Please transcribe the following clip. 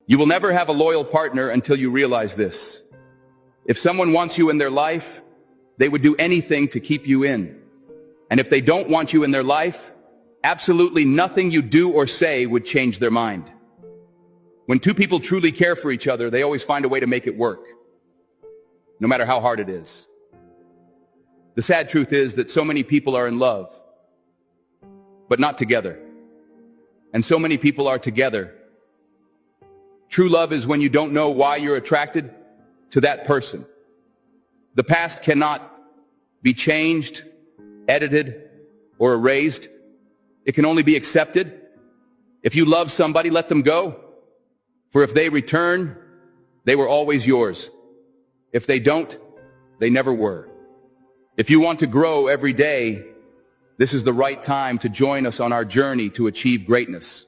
You will never have a loyal partner until you realize this. If someone wants you in their life, they would do anything to keep you in. And if they don't want you in their life, absolutely nothing you do or say would change their mind. When two people truly care for each other, they always find a way to make it work, no matter how hard it is. The sad truth is that so many people are in love, but not together. And so many people are together. True love is when you don't know why you're attracted to that person. The past cannot be changed, edited, or erased. It can only be accepted. If you love somebody, let them go. For if they return, they were always yours. If they don't, they never were. If you want to grow every day, this is the right time to join us on our journey to achieve greatness.